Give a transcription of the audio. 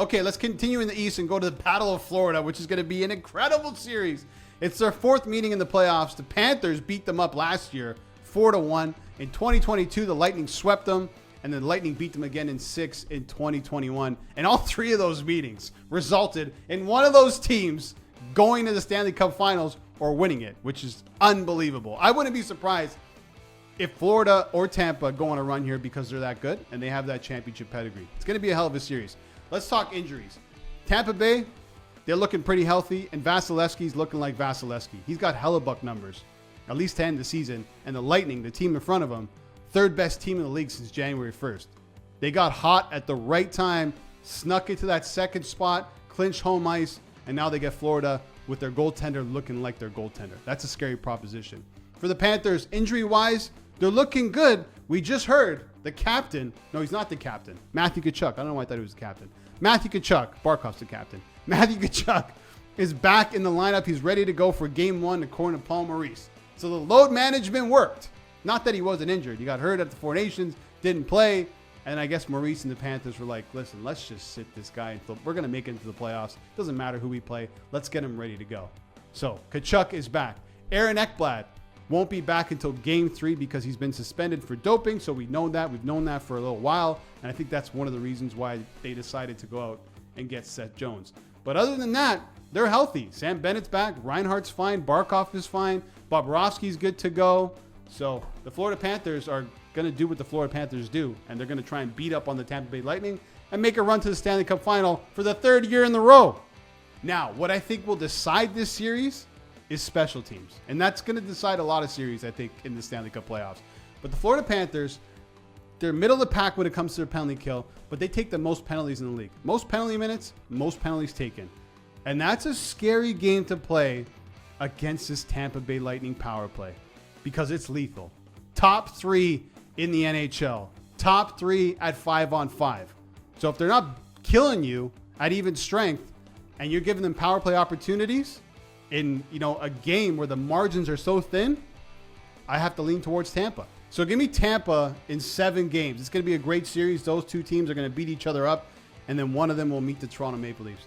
Okay, let's continue in the East and go to the Battle of Florida, which is going to be an incredible series. It's their fourth meeting in the playoffs. The Panthers beat them up last year, 4-1. In 2022, the Lightning swept them, and the Lightning beat them again in 6 in 2021. And all three of those meetings resulted in one of those teams going to the Stanley Cup Finals or winning it, which is unbelievable. I wouldn't be surprised if Florida or Tampa go on a run here because they're that good and they have that championship pedigree. It's going to be a hell of a series. Let's talk injuries. Tampa Bay, they're looking pretty healthy, and Vasilevsky's looking like Vasilevsky. He's got hellebuck numbers, at least 10 this season. And the Lightning, the team in front of him, third best team in the league since January 1st. They got hot at the right time, snuck into that second spot, clinched home ice, and now they get Florida with their goaltender looking like their goaltender. That's a scary proposition. For the Panthers, injury-wise, they're looking good. We just heard the captain. No, he's not the captain. Matthew Tkachuk. I don't know why I thought he was the captain. Matthew Tkachuk. Barkov's the captain. Matthew Tkachuk is back in the lineup. He's ready to go for game 1 according to Paul Maurice. So the load management worked. Not that he wasn't injured. He got hurt at the Four Nations, didn't play. And I guess Maurice and the Panthers were like, listen, let's just sit this guy until we're going to make it into the playoffs. Doesn't matter who we play. Let's get him ready to go. So Tkachuk is back. Aaron Ekblad won't be back until game 3 because he's been suspended for doping. So we know that. We've known that for a little while. And I think that's one of the reasons why they decided to go out and get Seth Jones. But other than that, they're healthy. Sam Bennett's back. Reinhardt's fine. Barkov is fine. Bobrovsky's good to go. So the Florida Panthers are going to do what the Florida Panthers do. And they're going to try and beat up on the Tampa Bay Lightning and make a run to the Stanley Cup Final for the 3rd year in a row. Now, what I think will decide this series is special teams. And that's going to decide a lot of series, I think, in the Stanley Cup playoffs. But the Florida Panthers, they're middle of the pack when it comes to their penalty kill, but they take the most penalties in the league. Most penalty minutes, most penalties taken. And that's a scary game to play against this Tampa Bay Lightning power play because it's lethal. Top 3 in the NHL. Top 3 at 5-on-5. So if they're not killing you at even strength and you're giving them power play opportunities in, a game where the margins are so thin, I have to lean towards Tampa. So give me Tampa in 7 games. It's going to be a great series. Those two teams are going to beat each other up, and then one of them will meet the Toronto Maple Leafs.